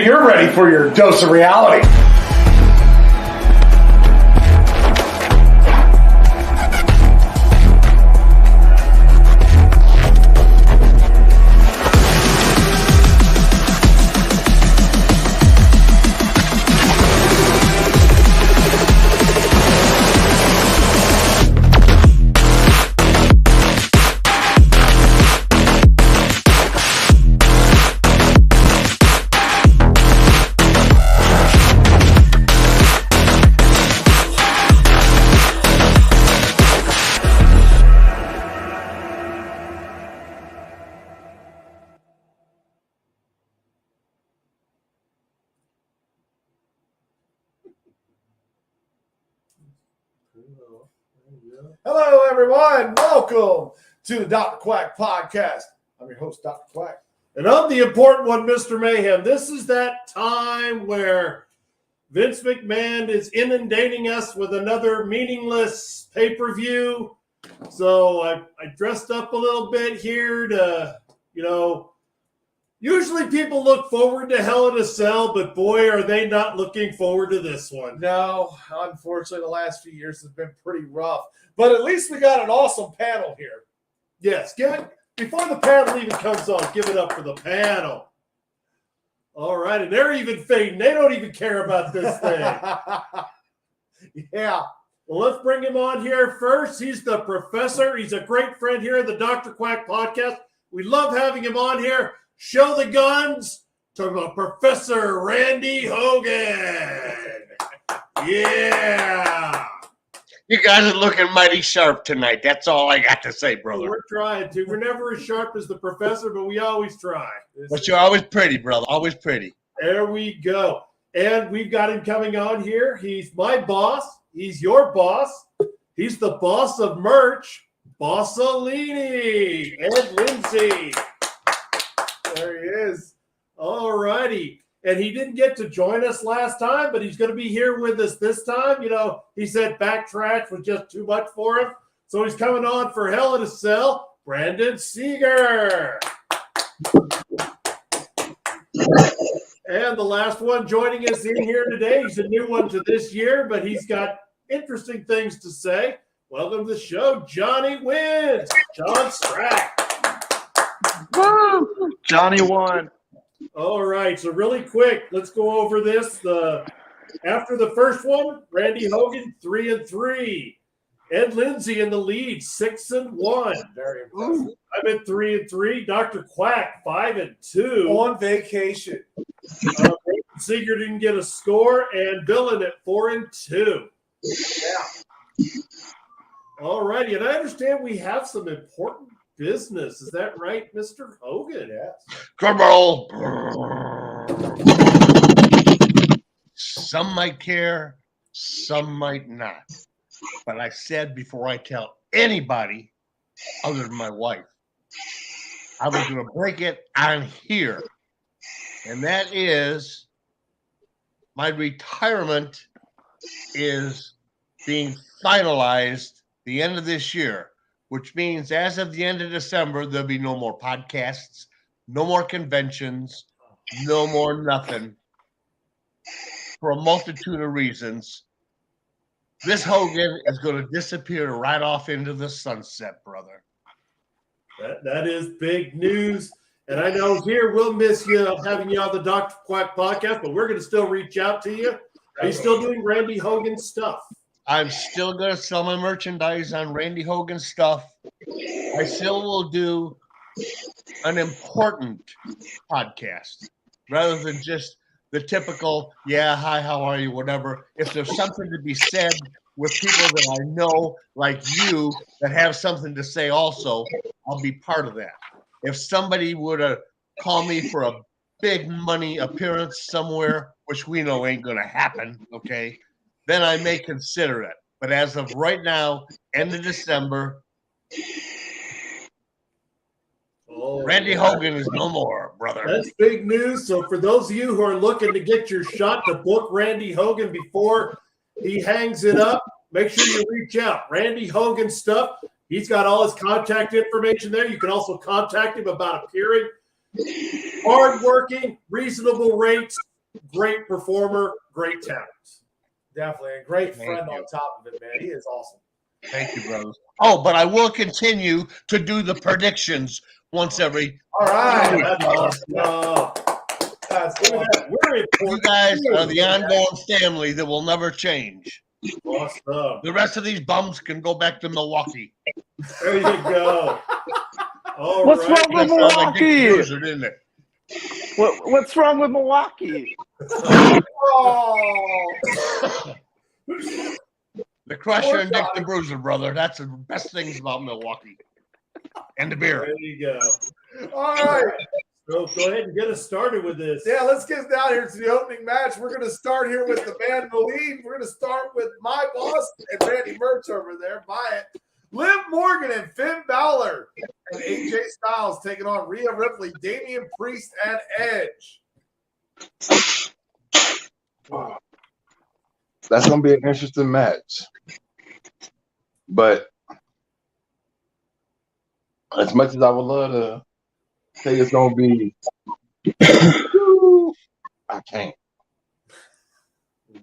Maybe you're ready for your dose of reality. Hello, everyone. Welcome to the Dr. Quack podcast. I'm your host, Dr. Quack. And I'm the important one, Mr. Mayhem. This is that time where Vince McMahon is inundating us with another meaningless pay-per-view. So I dressed up a little bit here to, usually people look forward to Hell in a Cell, but boy, are they not looking forward to this one. No, unfortunately, the last few years has been pretty rough. But at least we got an awesome panel here. Yes, before the panel even comes on, give it up for the panel. All right, and they're even fading. They don't even care about this thing. Yeah. Well, let's bring him on here first. He's the professor. He's a great friend here at the Dr. Quack podcast. We love having him on here. Show the guns. Talking about Professor Randy Hogan. Yeah. You guys are looking mighty sharp tonight. That's all I got to say, brother. We're trying to. We're never as sharp as the professor, but we always try. But you're always pretty, brother. Always pretty. There we go. And we've got him coming on here. He's my boss. He's your boss. He's the boss of merch, Bossolini, Ed Lindsay. There he is. All righty. And he didn't get to join us last time, but he's going to be here with us this time. He said backtrash was just too much for him. So he's coming on for Hell in a Cell, Brandon Seeger. And the last one joining us in here today, he's a new one to this year, but he's got interesting things to say. Welcome to the show, Johnny Wins, John Strack. Woo! Johnny won. All right, so really quick, let's go over this. After the first one, Randy Hogan 3-3, Ed Lindsay in the lead 6-1. Very impressive. I'm at 3-3. Dr. Quack 5-2 On vacation. Seeger didn't get a score, and Villain at 4-2. Yeah. All righty, and I understand we have some important business. Is that right, Mr. Hogan? Yes. Drum roll. Some might care, some might not. But I said before I tell anybody other than my wife, I was going to break it on here. And that is my retirement is being finalized the end of this year, which means as of the end of December, there'll be no more podcasts, no more conventions, no more nothing for a multitude of reasons. This Hogan is going to disappear right off into the sunset, brother. That is big news. And I know here we'll miss you having you on the Dr. Quack podcast, but we're going to still reach out to you. Are you still doing Randy Hogan stuff? I'm still going to sell my merchandise on Randy Hogan stuff. I still will do an important podcast rather than just the typical, yeah, hi, how are you, whatever. If there's something to be said with people that I know, like you, that have something to say also, I'll be part of that. If somebody would have called me for a big money appearance somewhere, which we know ain't going to happen, okay, then I may consider it. But as of right now, end of December, Randy Hogan is no more, brother. That's big news. So for those of you who are looking to get your shot to book Randy Hogan before he hangs it up, make sure you reach out. Randy Hogan stuff. He's got all his contact information there. You can also contact him about appearing. Hardworking, reasonable rates, great performer, great talent. Definitely a great Thank friend you. on top of it, man. He is awesome. Thank you, brothers. Oh, but I will continue to do the predictions once every. All right. That's awesome. That's Look at that. We're You important. guys are the ongoing family that will never change. Awesome. The rest of these bums can go back to Milwaukee. There you go. All What's right. wrong with That sounds like Dick Milwaukee? Bruiser, didn't it? What's wrong with Milwaukee? Oh. The Crusher and Dick the Bruiser, brother. That's the best things about Milwaukee. And the beer. There you go. All right. So go ahead and get us started with this. Yeah, let's get down here to the opening match. We're going to start here with the man in the lead. We're going to start with my boss and Randy Mertz over there. Buy it. Liv Morgan and Finn Balor and AJ Styles taking on Rhea Ripley, Damian Priest, and Edge. That's going to be an interesting match. But as much as I would love to say it's going to be, I can't.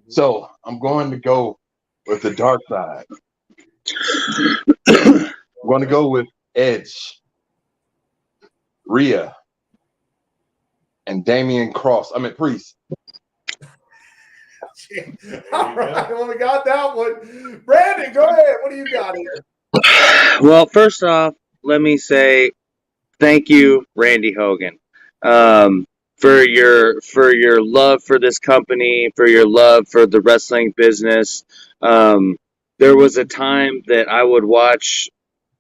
So I'm going to go with the dark side. I'm going to go with Edge, Rhea, and Priest. All right, well, we got that one. Brandon, go ahead. What do you got here? Well, first off, let me say thank you, Randy Hogan, for your love for this company, for your love for the wrestling business. There was a time that I would watch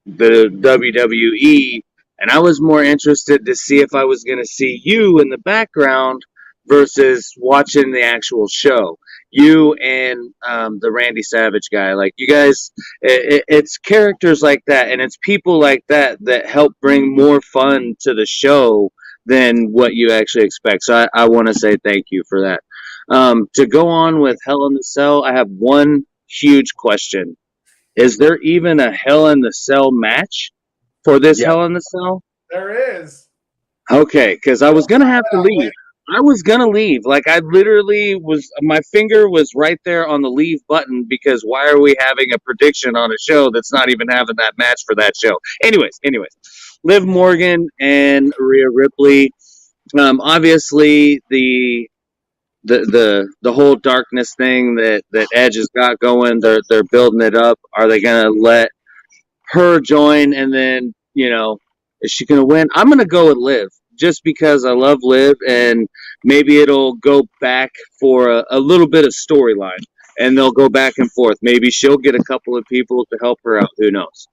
the WWE, and I was more interested to see if I was going to see you in the background versus watching the actual show. You and the Randy Savage guy, like you guys, it's characters like that, and it's people like that that help bring more fun to the show than what you actually expect. So I want to say thank you for that. To go on with Hell in the Cell, I have one huge question. Is there even a Hell in the Cell match for this Hell in the Cell? There is. Okay, because I was going to have to leave. I was going to leave. Like, I literally was, my finger was right there on the leave button because why are we having a prediction on a show that's not even having that match for that show? Anyways, Liv Morgan and Rhea Ripley. Obviously, the whole darkness thing that Edge has got going, they're building it up. Are they gonna let her join, and then is she gonna win? I'm gonna go with Liv just because I love Liv, and maybe it'll go back for a little bit of storyline, and they'll go back and forth. Maybe she'll get a couple of people to help her out. Who knows?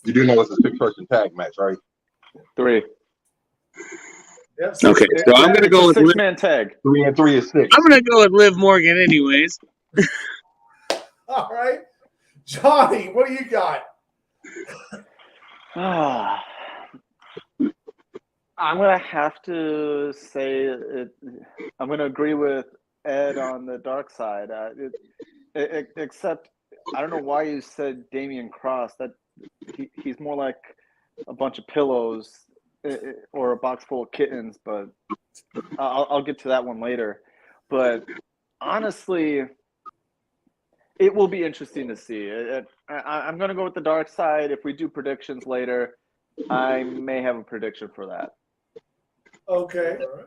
You do know it's a 6-person tag match, right? 3. Yep, Okay, so I'm gonna go with 6-man tag. 3 and 3 is 6. I'm gonna go with Liv Morgan, anyways. All right. Johnny, what do you got? I'm going to have to say I'm going to agree with Ed on the dark side. Except I don't know why you said Damian Cross. That he's more like a bunch of pillows or a box full of kittens, but I'll get to that one later. But honestly, it will be interesting to see. I'm going to go with the dark side. If we do predictions later, I may have a prediction for that. Okay. All right.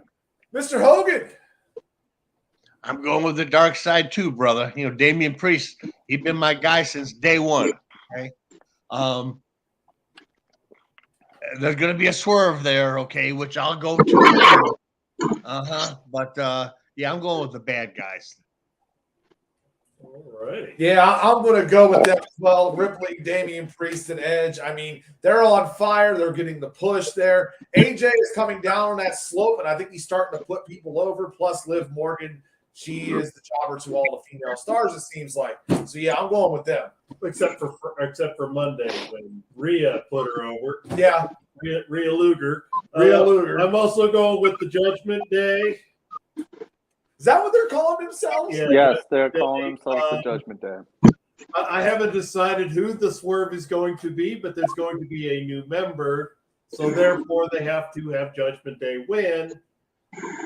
Mr. Hogan. I'm going with the dark side too, brother. Damian Priest, he's been my guy since day one. Okay. There's going to be a swerve there, okay, which I'll go to. But I'm going with the bad guys. All right. Yeah, I'm going to go with them as well. Ripley, Damian Priest, and Edge. I mean, they're on fire. They're getting the push there. AJ is coming down on that slope, and I think he's starting to put people over. Plus, Liv Morgan, she is the jobber to all the female stars, it seems like. So, yeah, I'm going with them. Except for Monday when Rhea put her over. Yeah. Rhea Luger. Rhea Luger. I'm also going with the Judgment Day. Is that what they're calling themselves? Yeah. Yes, they're calling themselves the Judgment Day. I haven't decided who the swerve is going to be, but there's going to be a new member. So therefore, they have to have Judgment Day win.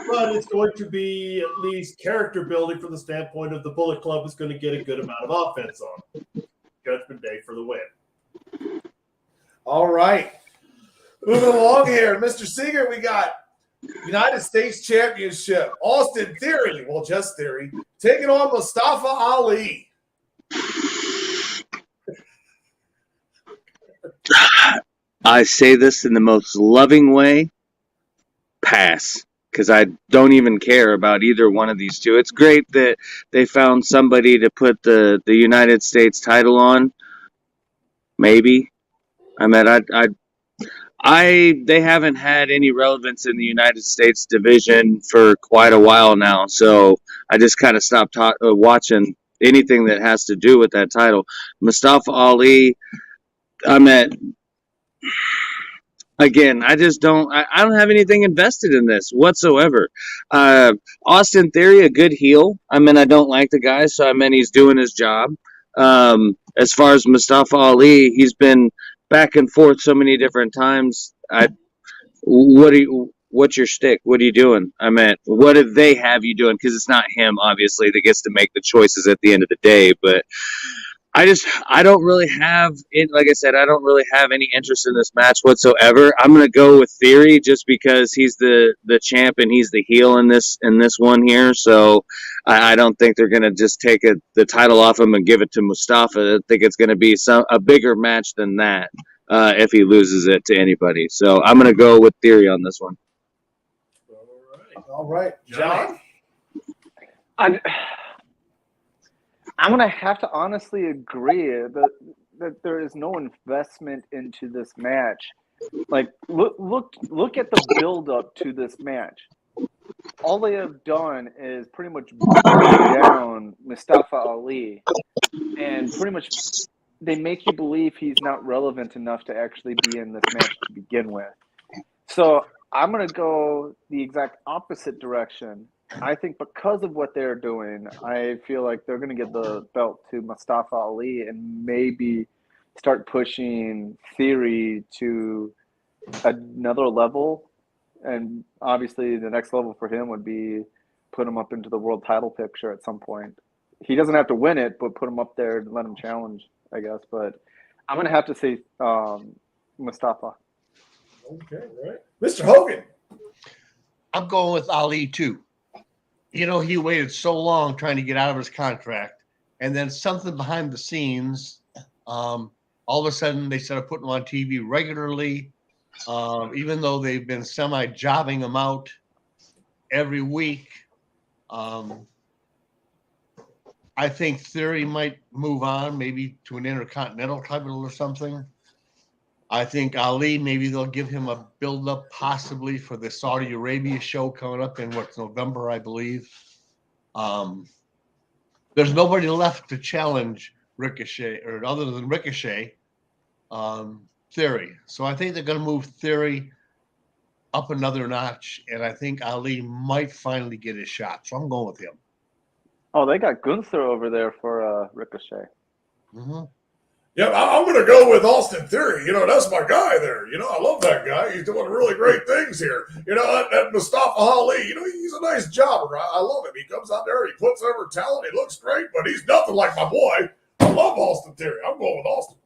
but it's going to be at least character building from the standpoint of the Bullet Club is going to get a good amount of offense on Judgment Day for the win. All right. Moving along here, Mr. Seeger, we got United States Championship. Austin Theory, well, just Theory, taking on Mustafa Ali. I say this in the most loving way. Pass. Because I don't even care about either one of these two. It's great that they found somebody to put the United States title on. Maybe. I mean, they haven't had any relevance in the United States division for quite a while now, so I just kind of stopped watching anything that has to do with that title. Mustafa Ali, again, I just don't. I don't have anything invested in this whatsoever. Austin Theory, a good heel. I mean, I don't like the guy, so I mean he's doing his job. As far as Mustafa Ali, he's been back and forth so many different times. What's your shtick? What are you doing? I mean, what do they have you doing? Because it's not him, obviously, that gets to make the choices at the end of the day. But I don't really have it. Like I said, I don't really have any interest in this match whatsoever. I'm gonna go with Theory just because he's the champ and he's the heel in this one here. So I don't think they're gonna just take the title off him and give it to Mustafa. I think it's gonna be a bigger match than that if he loses it to anybody. So I'm gonna go with Theory on this one. All right, John. I'm gonna have to honestly agree that there is no investment into this match. Like look at the build up to this match. All they have done is pretty much bring down Mustafa Ali, and pretty much they make you believe he's not relevant enough to actually be in this match to begin with. So I'm gonna go the exact opposite direction. I think because of what they're doing, I feel like they're going to give the belt to Mustafa Ali and maybe start pushing Theory to another level. And obviously the next level for him would be put him up into the world title picture at some point. He doesn't have to win it, but put him up there and let him challenge, I guess. But I'm going to have to say Mustafa. Okay, right. Mr. Hogan. I'm going with Ali too. You know, he waited so long trying to get out of his contract, and then something behind the scenes, all of a sudden they started putting him on TV regularly, even though they've been semi-jobbing him out every week. I think Theory might move on, maybe to an Intercontinental title or something. I think Ali, maybe they'll give him a build-up possibly for the Saudi Arabia show coming up in November, I believe. There's nobody left to challenge Ricochet, or other than Ricochet, Theory. So I think they're going to move Theory up another notch, and I think Ali might finally get his shot. So I'm going with him. Oh, they got Gunther over there for Ricochet. Mm-hmm. Yeah, I'm going to go with Austin Theory. You know, that's my guy there. You know, I love that guy. He's doing really great things here. You know, that Mustafa Ali, you know, he's a nice jobber. I love him. He comes out there, he puts over talent, he looks great, but he's nothing like my boy. I love Austin Theory. I'm going with Austin.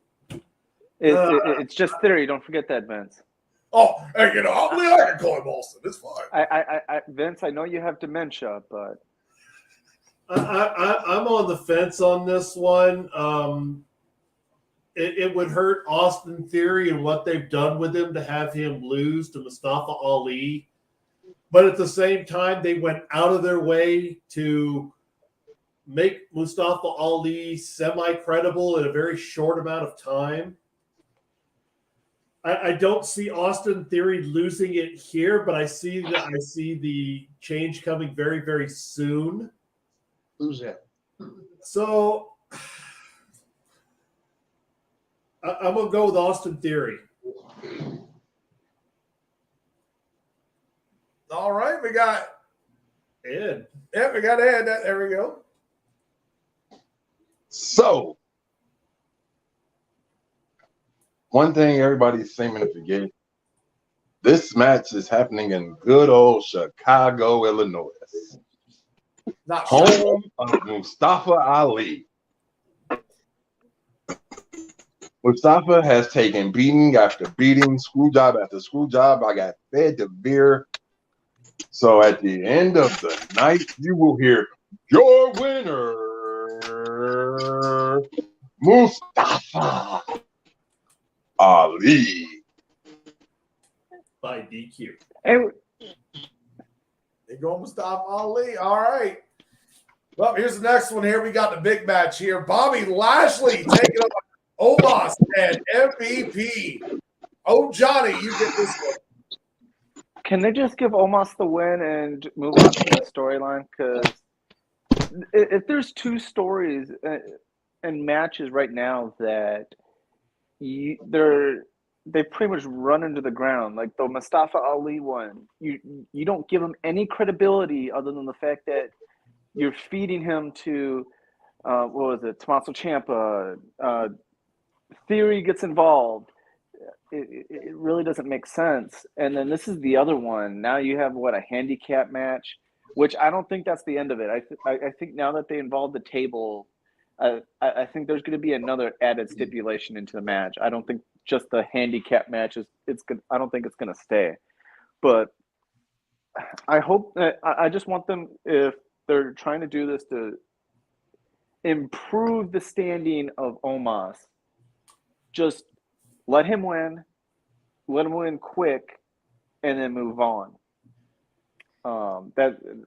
It's just Theory. Don't forget that, Vince. Oh, hey, you know, I can call him Austin. It's fine. Vince, I know you have dementia, but I'm on the fence on this one. It would hurt Austin Theory and what they've done with him to have him lose to Mustafa Ali. But at the same time, they went out of their way to make Mustafa Ali semi-credible in a very short amount of time. I don't see Austin Theory losing it here, but I see the change coming very, very soon. Who's that? So I'm going to go with Austin Theory. All right, we got Ed. Yeah, we got Ed. There we go. So, one thing everybody's seeming to forget This match is happening in good old Chicago, Illinois. Not sure. Home of Mustafa Ali. Mustafa has taken beating after beating, screw job after screw job. I got fed to beer. So at the end of the night, you will hear your winner, Mustafa Ali. By DQ. Hey, They go Mustafa Ali. All right. Well, here's the next one here. We got the big match here. Bobby Lashley taking on Omos and MVP. Oh, Johnny, you get this one. can they just give Omos the win and move on to the storyline? Because if there's two stories and matches right now that they pretty much run into the ground, like the Mustafa Ali one, you don't give him any credibility other than the fact that you're feeding him to what was it, Tommaso Ciampa. Theory gets involved. It really doesn't make sense. And then this is the other one. Now you have a handicap match, which I don't think that's the end of it. I think now that they involved the table, I think there's going to be another added stipulation into the match. I don't think just the handicap match it's good. I don't think it's going to stay, but I hope I just want them, if they're trying to do this to improve the standing of Omos, just let him win quick, and then move on.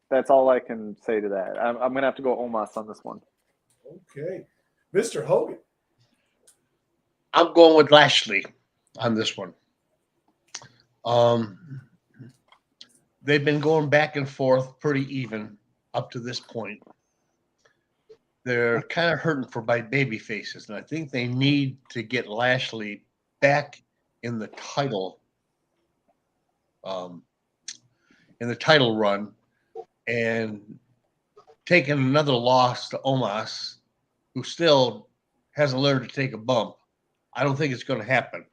That's all I can say to that. I'm gonna have to go Omos on this one. Okay. Mr. Hogan. I'm going with Lashley on this one. They've been going back and forth pretty even up to this point. They're kind of hurting for baby faces, and I think they need to get Lashley back in the title, run, and taking another loss to Omos, who still hasn't learned to take a bump. I don't think it's going to happen.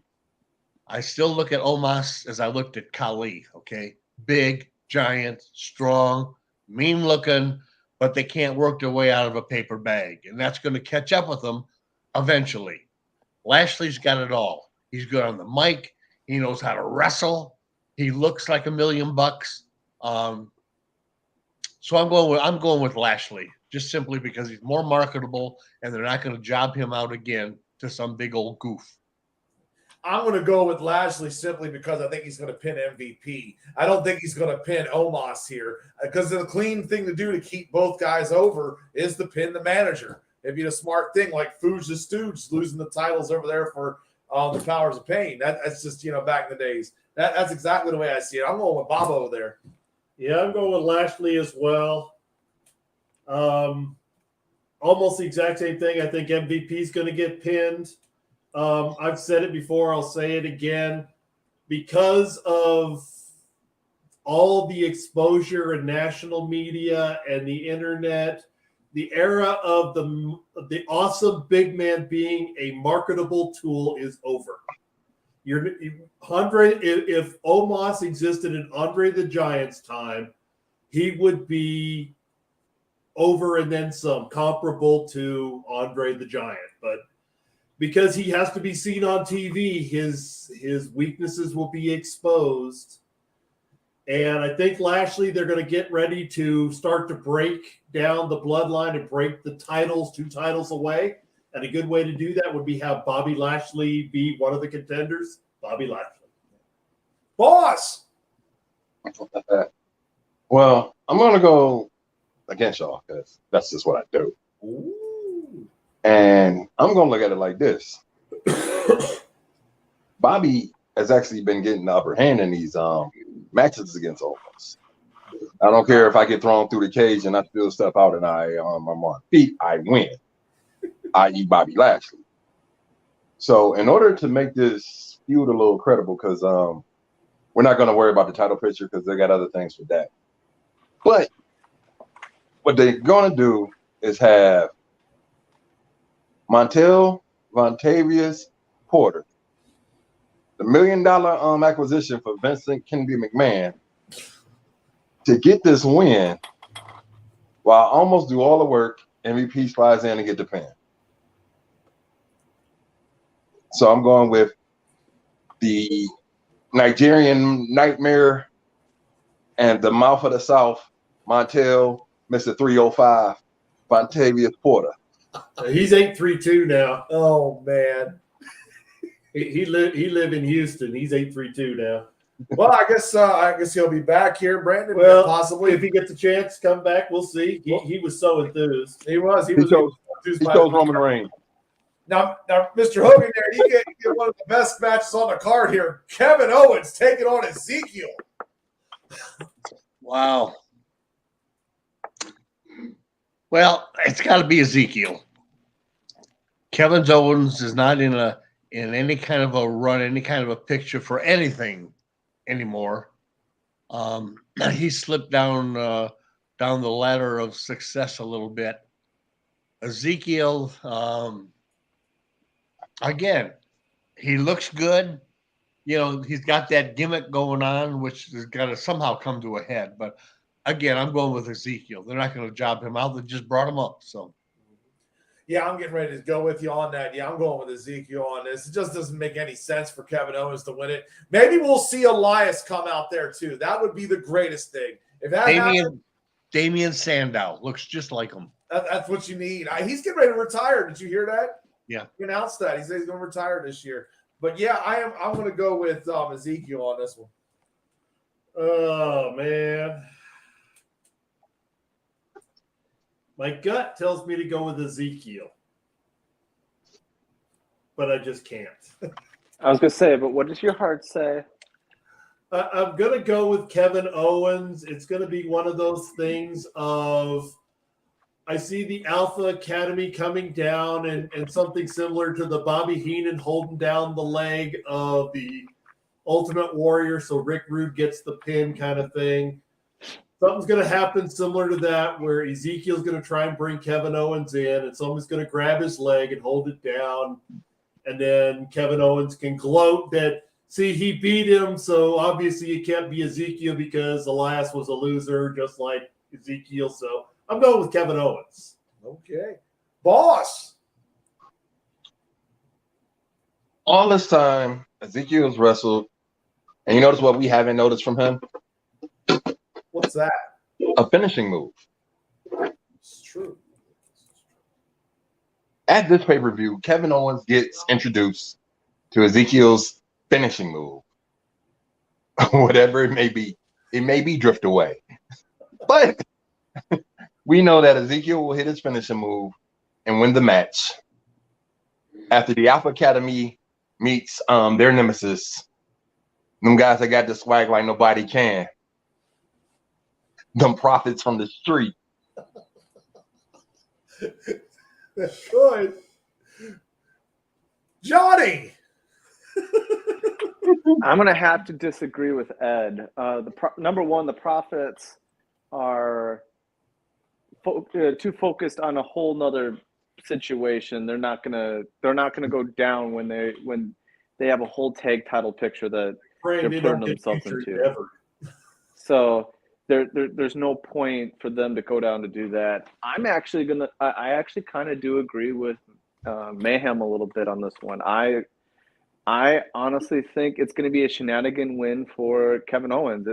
I still look at Omos as I looked at Khali, okay? Big, giant, strong, mean-looking, but they can't work their way out of a paper bag, and that's going to catch up with them eventually. Lashley's got it all. He's good on the mic. He knows how to wrestle. He looks like $1 million. So I'm going with Lashley, just simply because he's more marketable, and they're not going to job him out again to some big old goof. I'm going to go with Lashley simply because I think he's going to pin MVP. I don't think he's going to pin Omos here, because the clean thing to do to keep both guys over is to pin the manager. It'd be a smart thing, like Fuge the Stooge losing the titles over there for the Powers of Pain. That's just, back in the days. That's exactly the way I see it. I'm going with Bob over there. Yeah, I'm going with Lashley as well. Almost the exact same thing. I think MVP is going to get pinned. I've said it before. I'll say it again. Because of all the exposure in national media and the internet, the era of the awesome big man being a marketable tool is over. If Omos existed in Andre the Giant's time, he would be over and then some, comparable to Andre the Giant. But because he has to be seen on TV, his weaknesses will be exposed. And I think Lashley, they're going to get ready to start to break down the bloodline and break the titles, 2 titles away. And a good way to do that would be have Bobby Lashley be one of the contenders. Bobby Lashley. Boss! Well, I'm going to go against y'all because that's just what I do. Ooh. And I'm going to look at it like this. Bobby has actually been getting the upper hand in these matches against Owens. I don't care if I get thrown through the cage and I still step out and I'm on feet, I win, i.e. Bobby Lashley. So in order to make this feud a little credible, because we're not going to worry about the title picture because they got other things for that. But what they're going to do is have Montavious Porter The $1 million acquisition for Vincent Kennedy McMahon to get this win, while I almost do all the work, MVP slides in and get the pin. So I'm going with the Nigerian Nightmare and the Mouth of the South, Montel, Mr. 305, Vontavious Porter. He's 832 now. Oh man. He live in Houston. He's 832 now. Well, I guess he'll be back here, Brandon. Well, possibly if he gets a chance to come back, we'll see. He was so enthused. He was chose Roman Reigns. Now, Mr. Hogan, there you get one of the best matches on the card here. Kevin Owens taking on Ezekiel. Wow. Well, it's got to be Ezekiel. Kevin Owens is not in any kind of a run, any kind of a picture for anything anymore. He slipped down the ladder of success a little bit. Ezekiel, again, he looks good. You know, he's got that gimmick going on, which has got to somehow come to a head. But again, I'm going with Ezekiel. They're not going to job him out. They just brought him up. So, yeah, I'm getting ready to go with you on that. Yeah, I'm going with Ezekiel on this. It just doesn't make any sense for Kevin Owens to win it. Maybe we'll see Elias come out there too. That would be the greatest thing. If that happens, Damian Sandow looks just like him. That's what you need. He's getting ready to retire. Did you hear that? Yeah, he announced that. He said he's going to retire this year. But yeah, I'm going to go with Ezekiel on this one. Oh man, my gut tells me to go with Ezekiel, but I just can't. I was going to say, but what does your heart say? I'm going to go with Kevin Owens. It's going to be one of those things of I see the Alpha Academy coming down and something similar to the Bobby Heenan holding down the leg of the Ultimate Warrior so Rick Rude gets the pin kind of thing. Something's going to happen similar to that where Ezekiel's going to try and bring Kevin Owens in and someone's going to grab his leg and hold it down. And then Kevin Owens can gloat that, see, he beat him, so obviously it can't be Ezekiel because Elias was a loser just like Ezekiel. So I'm going with Kevin Owens. Okay. Boss. All this time, Ezekiel's wrestled, and you notice what we haven't noticed from him? What's that? A finishing move. It's true. At this pay-per-view, Kevin Owens gets introduced to Ezekiel's finishing move. Whatever it may be. It may be drift away. But we know that Ezekiel will hit his finishing move and win the match. After the Alpha Academy meets their nemesis, them guys that got the swag like nobody can. Them prophets from the street. Good. Johnny. I'm going to have to disagree with Ed. Number one, the Prophets are too focused on a whole nother situation. They're not gonna go down when they have a whole tag title picture that they're putting themselves into. Ever. So there's no point for them to go down to do that. I actually kind of do agree with Mayhem a little bit on this one. I honestly think it's going to be a shenanigan win for Kevin Owens.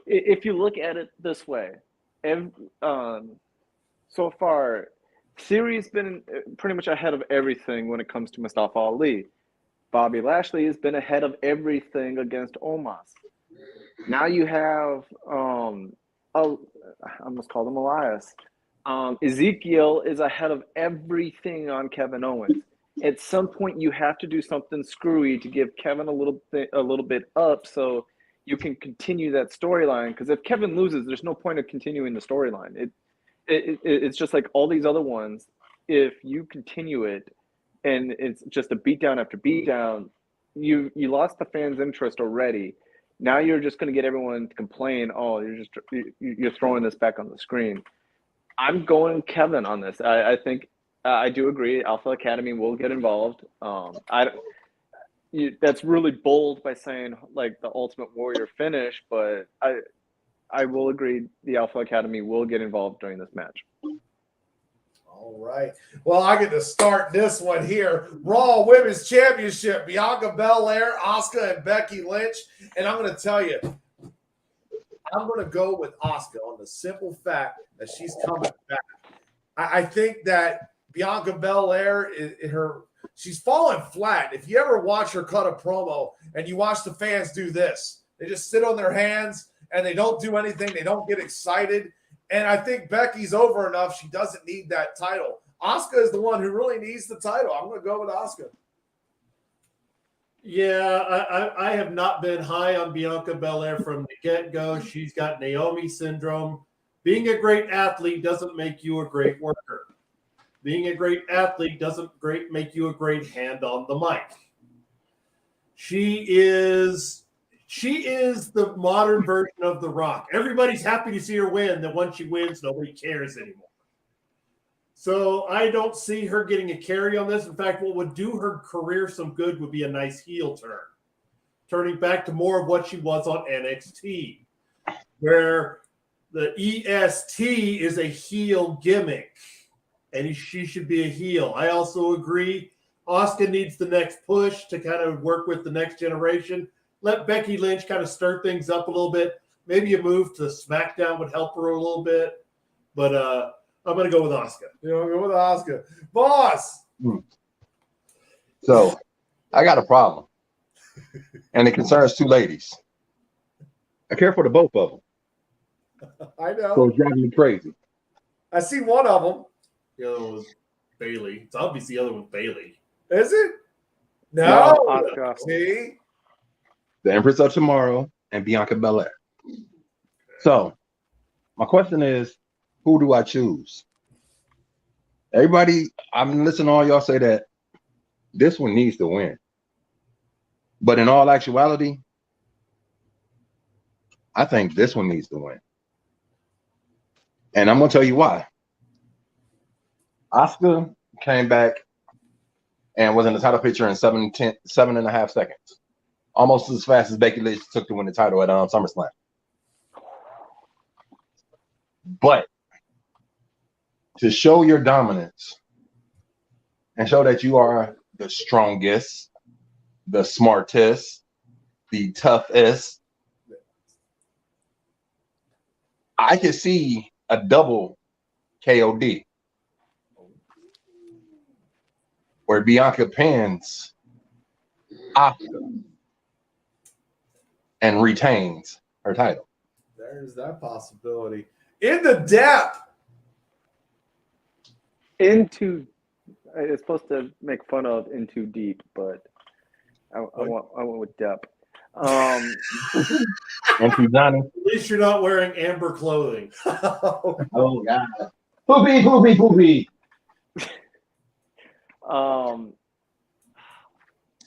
If you look at it this way, so far, Theory's been pretty much ahead of everything when it comes to Mustafa Ali. Bobby Lashley has been ahead of everything against Omos. Now you have, I almost called him Elias. Ezekiel is ahead of everything on Kevin Owens. At some point, you have to do something screwy to give Kevin a little bit up so you can continue that storyline. Because if Kevin loses, there's no point of continuing the storyline. It's just like all these other ones. If you continue it, and it's just a beatdown after beatdown, you lost the fans' interest already. Now you're just going to get everyone to complain. Oh, you're throwing this back on the screen. I'm going Kevin on this. I think I do agree. Alpha Academy will get involved. that's really bold by saying like the Ultimate Warrior finish, but I will agree the Alpha Academy will get involved during this match. All right. Well, I get to start this one here. Raw Women's Championship, Bianca Belair, Asuka, and Becky Lynch. And I'm going to tell you, I'm going to go with Asuka on the simple fact that she's coming back. I think that Bianca Belair, she's fallen flat. If you ever watch her cut a promo and you watch the fans do this, they just sit on their hands and they don't do anything. They don't get excited. And I think Becky's over enough. She doesn't need that title. Asuka is the one who really needs the title. I'm going to go with Asuka. Yeah, I have not been high on Bianca Belair from the get-go. She's got Naomi syndrome. Being a great athlete doesn't make you a great worker. Being a great athlete doesn't make you a great hand on the mic. She is the modern version of The Rock. Everybody's happy to see her win. Then once she wins, nobody cares anymore. So I don't see her getting a carry on this. In fact, what would do her career some good would be a nice heel turn. Turning back to more of what she was on NXT, where the EST is a heel gimmick, and she should be a heel. I also agree Asuka needs the next push to kind of work with the next generation. Let Becky Lynch kind of stir things up a little bit. Maybe a move to SmackDown would help her a little bit. But I'm going to go with Asuka. Go with Asuka. Boss! So I got a problem. And it concerns two ladies. I care for the both of them. I know. So it's driving me crazy. I see one of them. The other one was Bailey. It's obvious the other one's Bailey. Is it? No. Asuka. See? The Empress of Tomorrow and Bianca Belair. So my question is, who do I choose? Everybody, I'm listening to all y'all say that this one needs to win. But in all actuality, I think this one needs to win. And I'm going to tell you why. Asuka came back and was in the title picture in 7.5 seconds. Almost as fast as Becky Lynch took to win the title at SummerSlam. But to show your dominance and show that you are the strongest, the smartest, the toughest, I could see a double KOD where Bianca pins Asuka and retains her title. There's that possibility. In the depth. It's supposed to make fun of Into Deep, but I went with depth. Into Johnny. At least you're not wearing amber clothing. Oh God. Poopy.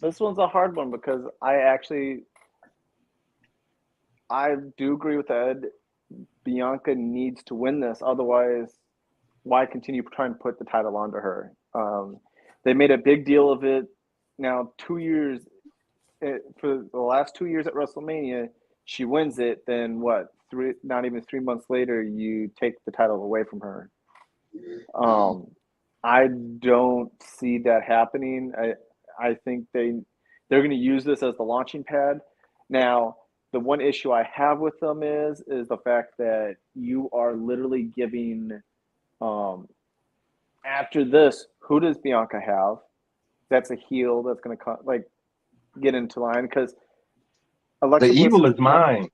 This one's a hard one because I do agree with Ed. Bianca needs to win this. Otherwise, why continue trying to put the title onto her? They made a big deal of it. Now, 2 years, for the last 2 years at WrestleMania, she wins it. Then what? Not even 3 months later, you take the title away from her. I don't see that happening. I think they're going to use this as the launching pad. Now, the one issue I have with them is the fact that you are literally giving, after this, who does Bianca have? That's a heel that's going to get into line because the evil is mine.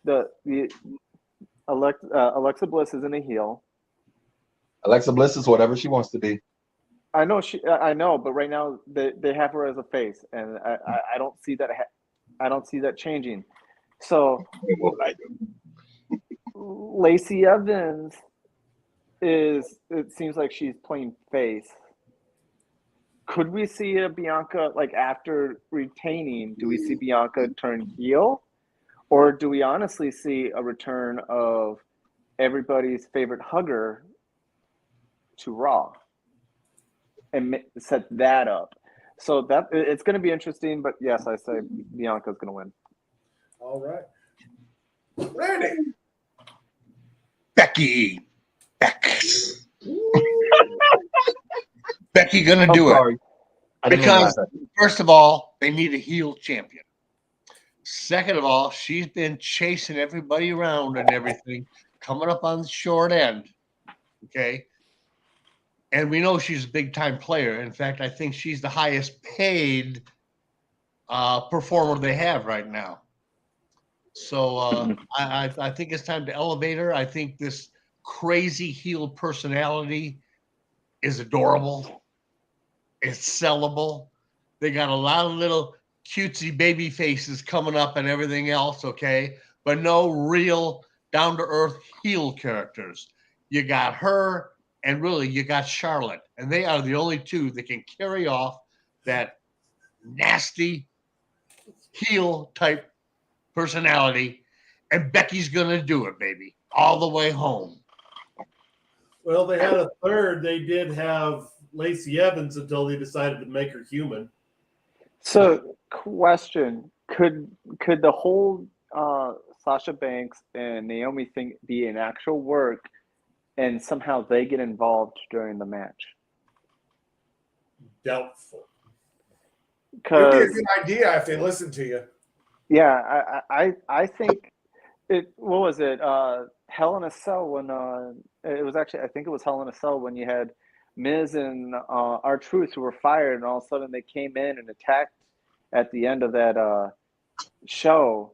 The Alexa Bliss isn't a heel. Alexa Bliss is whatever she wants to be. I know, but right now they have her as a face, and I don't see that. I don't see that changing. So Lacey Evans it seems like she's playing face. Could we see a Bianca, after retaining, do we see Bianca turn heel? Or do we honestly see a return of everybody's favorite hugger to Raw and set that up? So that it's going to be interesting. But yes, I say Bianca's going to win. All right. Randy. Becky. Becky gonna do it. Because first of all, they need a heel champion. Second of all, she's been chasing everybody around and everything, coming up on the short end. Okay. And we know she's a big time player. In fact, I think she's the highest paid performer they have right now. So I think it's time to elevate her. I think this crazy heel personality is adorable. It's sellable. They got a lot of little cutesy baby faces coming up and everything else, okay? But no real down-to-earth heel characters. You got her, and really you got Charlotte. And they are the only two that can carry off that nasty heel-type personality. And Becky's going to do it, baby, all the way home. Well, they had a third. They did have Lacey Evans until they decided to make her human. So, question: Could the whole Sasha Banks and Naomi thing be an actual work, and somehow they get involved during the match? Doubtful. It'd be a Because good idea if they listen to you. yeah, I think it. What was it? Hell in a Cell when it was actually, I think it was Hell in a Cell when you had Miz and R-Truth who were fired, and all of a sudden they came in and attacked at the end of that show,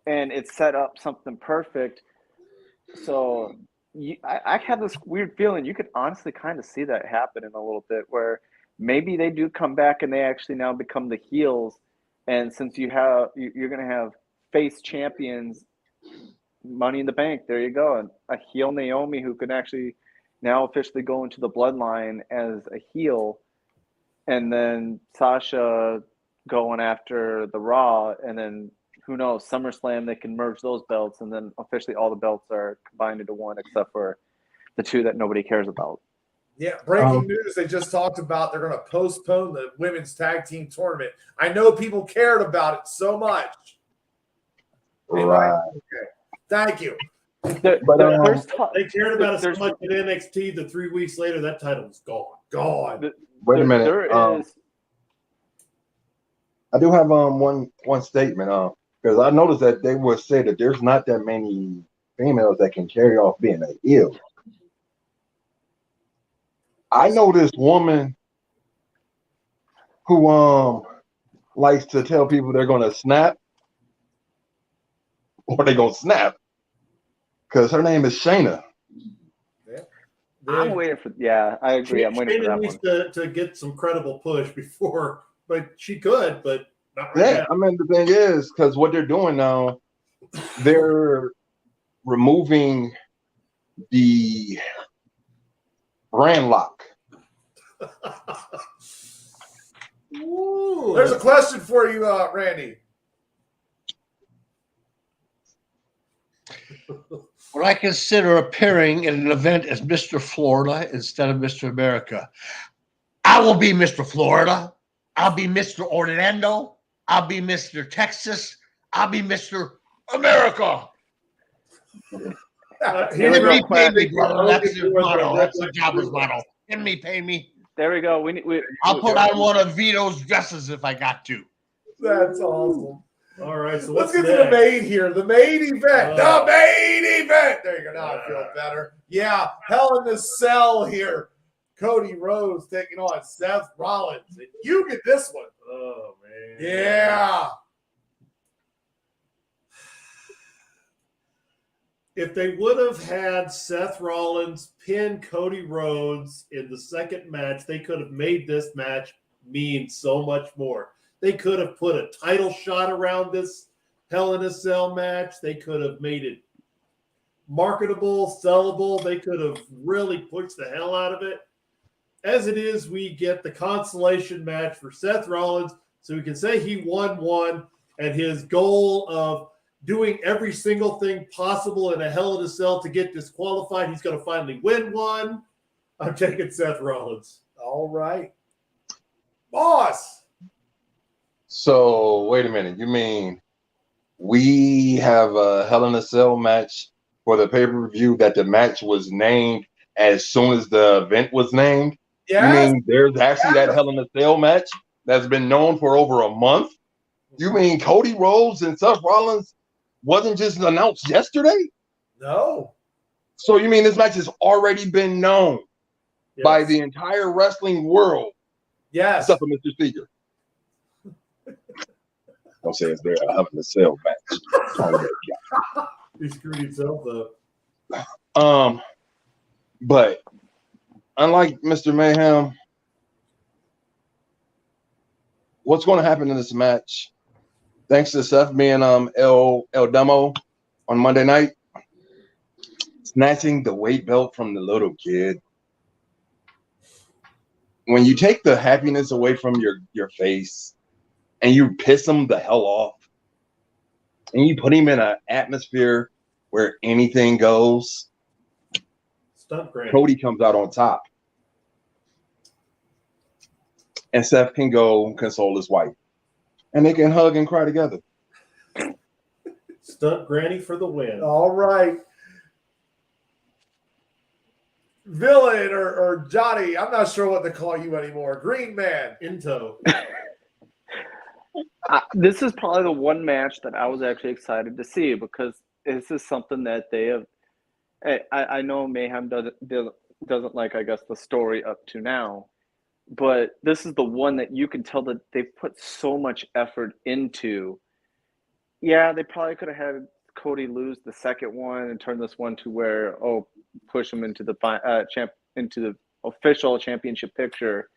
and it set up something perfect. So I have this weird feeling you could honestly kind of see that happen in a little bit, where maybe they do come back and they actually now become the heels, and since you're going to have face champions, Money in the Bank, there you go, and a heel Naomi who can actually now officially go into the bloodline as a heel, and then Sasha going after the Raw, and then who knows, SummerSlam they can merge those belts, and then officially all the belts are combined into one except for the two that nobody cares about. Yeah, breaking news. They just talked about they're going to postpone the women's tag team tournament. I know people cared about it so much. Right. Okay. Thank you. They cared about it so much in NXT that 3 weeks later that title was gone. God. Wait a minute. There is. I do have one statement because I noticed that they would say that there's not that many females that can carry off being a heel. I know this woman who likes to tell people they're gonna snap or they're gonna snap because her name is Shayna. I'm waiting for. Yeah, I agree. I'm waiting for that needs one to get some credible push before, but she could, but not right now. I mean, the thing is, because what they're doing now, they're removing the brand lock. Ooh. There's a question for you, Randy. Would I consider appearing in an event as Mr. Florida instead of Mr. America? I will be Mr. Florida. I'll be Mr. Orlando. I'll be Mr. Texas. I'll be Mr. America. Here we go, pay me, brother. That's your motto. That's the jobber's motto. Give me, pay me. There we go. I'll put on one of Vito's dresses if I got to. That's awesome. All right, so Let's what's get to the main here. The main event. The main event. There you go. Now I feel better. Yeah, Hell in the Cell here. Cody Rhodes taking on Seth Rollins. And you get this one. Oh, man. Yeah. If they would have had Seth Rollins pin Cody Rhodes in the second match, they could have made this match mean so much more. They could have put a title shot around this Hell in a Cell match. They could have made it marketable, sellable. They could have really pushed the hell out of it. As it is, we get the consolation match for Seth Rollins, so we can say he won one, and his goal of doing every single thing possible in a Hell in a Cell to get disqualified, he's going to finally win one. I'm taking Seth Rollins. All right. Boss. So wait a minute. You mean we have a Hell in a Cell match for the pay-per-view that the match was named as soon as the event was named? Yes. You mean there's actually that Hell in a Cell match that's been known for over a month? You mean Cody Rhodes and Seth Rollins wasn't just announced yesterday? No. So you mean this match has already been known by the entire wrestling world? Yes. Except for Mr. Speaker. Don't say it's there a Hell in a Cell match. He screwed himself up. But unlike Mr. Mayhem, what's going to happen in this match? Thanks to Seth being El Demo on Monday night, snatching the weight belt from the little kid. When you take the happiness away from your face and you piss him the hell off and you put him in an atmosphere where anything goes, Cody comes out on top. And Seth can go console his wife. And they can hug and cry together. Stunt Granny for the win. All right. Villain or Johnny, I'm not sure what to call you anymore. Green Man. In tow. This is probably the one match that I was actually excited to see because this is something that they have. I know Mayhem doesn't like, I guess, the story up to now, but this is the one that you can tell that they've put so much effort into. Yeah, they probably could have had Cody lose the second one and turn this one to where push him into the official championship picture.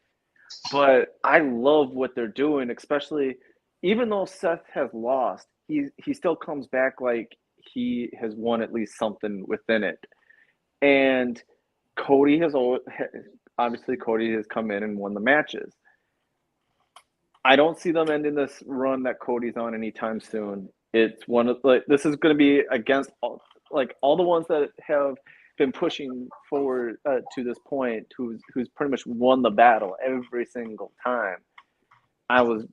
But I love what they're doing, especially even though Seth has lost, he still comes back like he has won at least something within it. And Cody has obviously come in and won the matches. I don't see them ending this run that Cody's on anytime soon. It's one of this is going to be against all the ones that have been pushing forward to this point, who's pretty much won the battle every single time. I was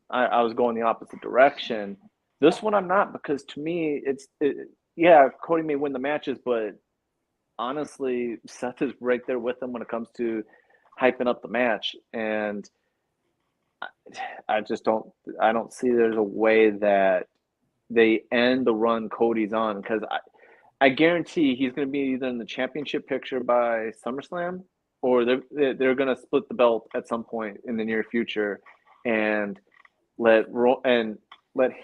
going the opposite direction. This one I'm not, because to me Cody may win the matches, but honestly, Seth is right there with him when it comes to hyping up the match, and I don't see there's a way that they end the run Cody's on, because I guarantee he's going to be either in the championship picture by SummerSlam, or they're going to split the belt at some point in the near future, and let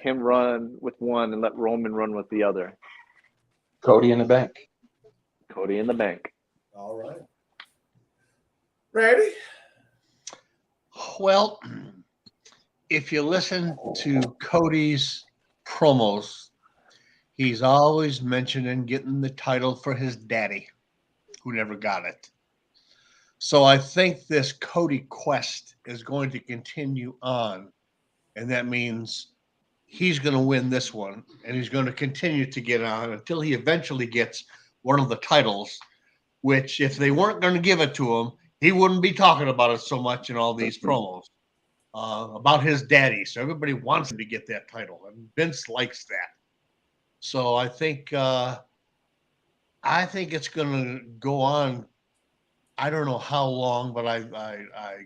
him run with one and let Roman run with the other. Cody in the bank. Cody in the bank. All right. Ready? Well, if you listen to Cody's promos, he's always mentioning getting the title for his daddy, who never got it. So I think this Cody quest is going to continue on, and that means he's going to win this one, and he's going to continue to get on until he eventually gets one of the titles, which if they weren't going to give it to him, he wouldn't be talking about it so much in all these promos about his daddy. So everybody wants him to get that title, and Vince likes that. So I think it's going to go on. I don't know how long, but I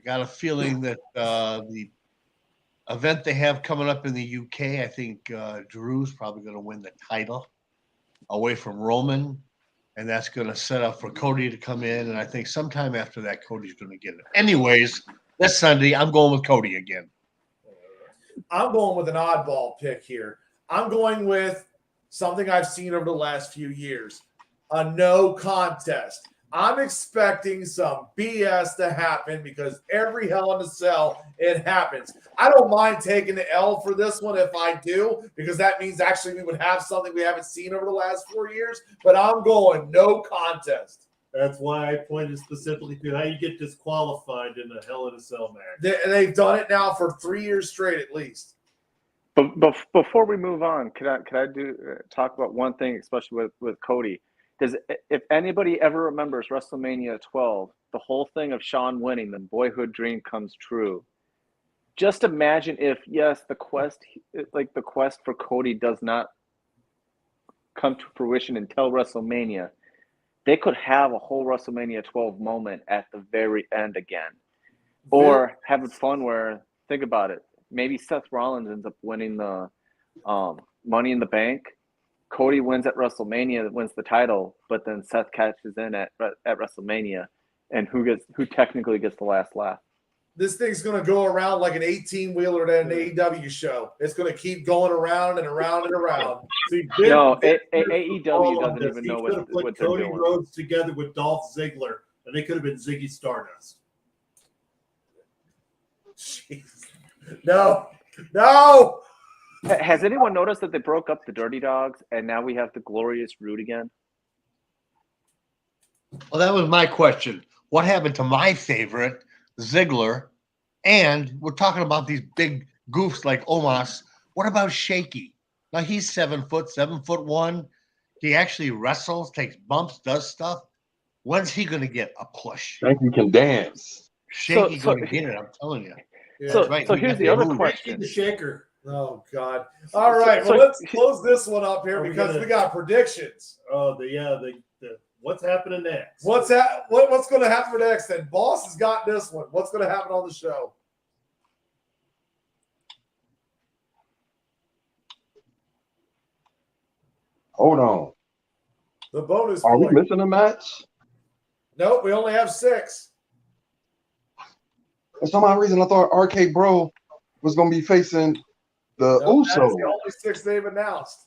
got a feeling that the event they have coming up in the UK, I think Drew's probably going to win the title away from Roman, and that's going to set up for Cody to come in. And I think sometime after that, Cody's going to get it. Anyways, this Sunday, I'm going with Cody again. I'm going with an oddball pick here. I'm going with something I've seen over the last few years, a no contest. I'm expecting some BS to happen because every Hell in a Cell, it happens. I don't mind taking the L for this one if I do, because that means actually we would have something we haven't seen over the last 4 years, but I'm going no contest. That's why I pointed specifically to how you get disqualified in a Hell in a Cell match. They've done it now for 3 years straight at least. But before we move on, could I talk about one thing, especially with Cody? Because if anybody ever remembers WrestleMania 12, the whole thing of Shawn winning, the boyhood dream comes true. just imagine if, yes, the quest for Cody does not come to fruition until WrestleMania, they could have a whole WrestleMania 12 moment at the very end again. Or have it fun where, think about it, maybe Seth Rollins ends up winning the Money in the Bank. Cody wins at WrestleMania, wins the title, but then Seth catches in at WrestleMania, and who technically gets the last laugh. This thing's going to go around like an 18-wheeler at an AEW show. It's going to keep going around and around and around. See, AEW doesn't even know what they're Cody doing. Rhodes together with Dolph Ziggler, and they could have been Ziggy Stardust. Jeez. No. Has anyone noticed that they broke up the Dirty Dogs, and now we have the Glorious Root again? Well, that was my question. What happened to my favorite, Ziggler? And we're talking about these big goofs like Omos. What about Shaky? Now he's 7 foot, 7'1". He actually wrestles, takes bumps, does stuff. When's he going to get a push? Think you can dance. Shaky going to get it, I'm telling you. Yeah. So, right. so We here's got the the other move. question. The shaker. Oh, God. All right. So- Well, let's close this one up here Are we because gonna- we got predictions. Oh, the what's happening next? What's going to happen next? Then Boss has got this one. What's going to happen on the show? Hold on. The bonus Are we point. missing a match? Nope, we only have 6. For some odd reason, I thought RK Bro was going to be facing the Nope, that is Usos. the only 6 they've announced.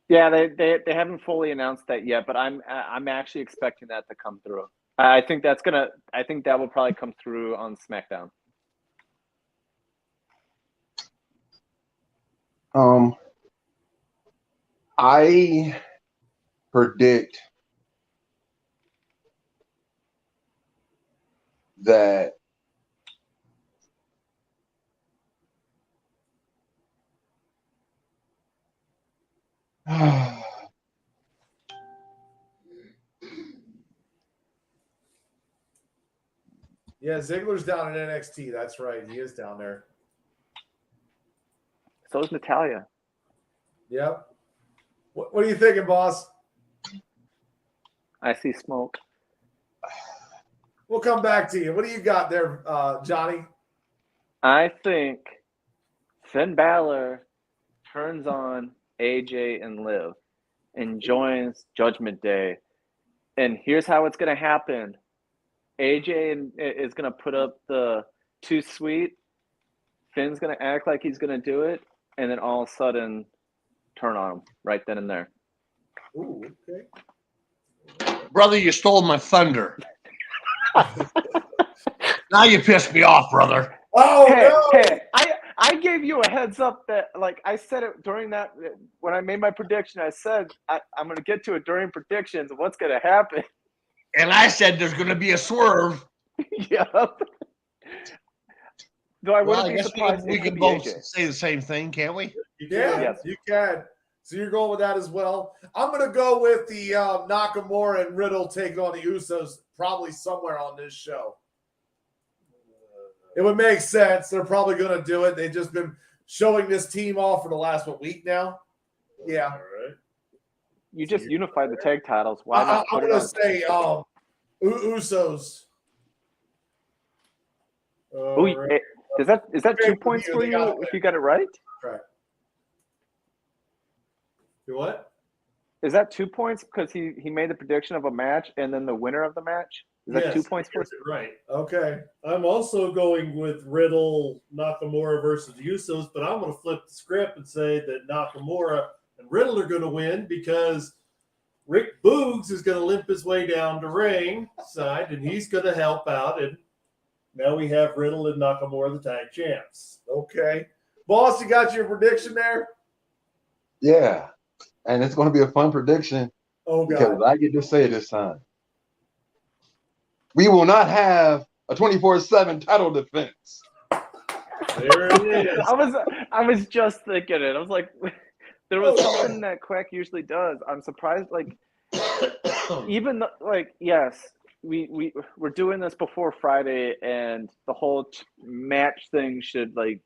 Yeah, they haven't fully announced that yet, but I'm actually expecting that to come through. I think that will probably come through on SmackDown. I predict that Yeah, Ziggler's down in NXT. That's right. He is down there. So is Natalia. Yep. What are you thinking, Boss? I see smoke. We'll come back to you. What do you got there, Johnny? I think Finn Balor turns on AJ and Liv and joins Judgment Day. And here's how it's going to happen. AJ is going to put up the too sweet. Finn's going to act like he's going to do it. And then all of a sudden, turn on him right then and there. Ooh, okay. Brother, you stole my thunder. Now you pissed me off, brother. Oh, Hey, no. hey, I gave you a heads up that, like, I said it during that, when I made my prediction, I said, I'm going to get to it during predictions of what's going to happen. And I said there's going to be a swerve. Yep. Though I Well, wouldn't I be guess surprised we if it can could be both AJ. say the same thing, can't we? Yeah, Yes. you can. So you're going with that as well. I'm going to go with the Nakamura and Riddle taking on the Usos probably somewhere on this show. It would make sense. They're probably going to do it. They've just been showing this team off for the last week now. Yeah. All right. You just unified the tag titles. Why not I'm put it going on? to say Usos. All Ooh, right. is that 2 Great points review, for they got you it. if you got it right? Correct. You what? Is that 2 points because he made the prediction of a match and then the winner of the match? Is that Yes, 2 points for gets it right. Okay. I'm also going with Riddle, Nakamura versus Usos, but I'm going to flip the script and say that Nakamura and Riddle are going to win because Rick Boogs is going to limp his way down to ring side, and he's going to help out. And now we have Riddle and Nakamura, the tag champs. Okay. Boss, you got your prediction there? yeah. And it's going to be a fun prediction Oh, because God. I get to say this time. We will not have a 24/7 title defense. There it is. I was just thinking it. I was like, there was something that Quack usually does. I'm surprised, like, even though, like, yes, we're doing this before Friday, and the whole match thing shouldn't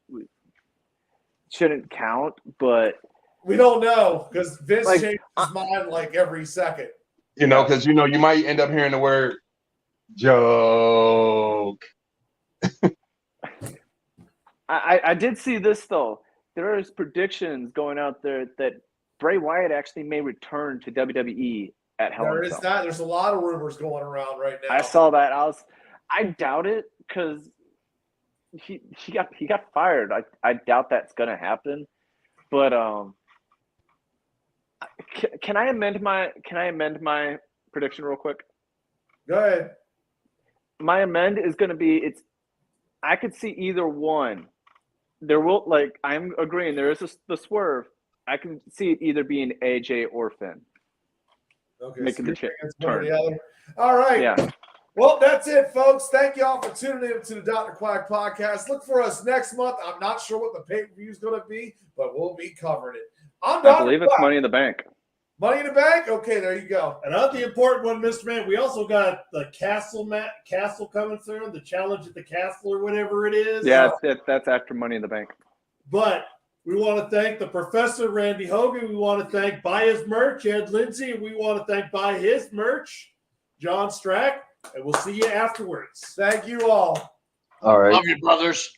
count, but We don't know because Vince Like, changes his mind like every second. You know, because you might end up hearing the word joke. I did see this though. There is predictions going out there that Bray Wyatt actually may return to WWE at Hell There in a is Cell. that. There's a lot of rumors going around right now. I saw that. I doubt it because he got fired. I doubt that's gonna happen. But can I amend my prediction real quick? Go ahead. My amend is gonna be I could see either one. There will I'm agreeing. There is the swerve. I can see it either being AJ or Finn. Okay, Making the you're thinking turn. one or the other. All right. Yeah. Well, that's it, folks. Thank you all for tuning in to the Dr. Quack podcast. Look for us next month. I'm not sure what the pay-per-view is going to be, but we'll be covering it. I'm I Dr. believe it's Quack. Money in the Bank. Money in the Bank? Okay, there you go. And on the important one, Mr. Man, we also got the castle coming through, the challenge at the castle or whatever it is. Yeah, that's after Money in the Bank. But we want to thank the Professor Randy Hogan. We want to thank Buy His Merch, Ed Lindsay. And we want to thank Buy His Merch, John Strack. And we'll see you afterwards. Thank you all. All right. Love you, brothers.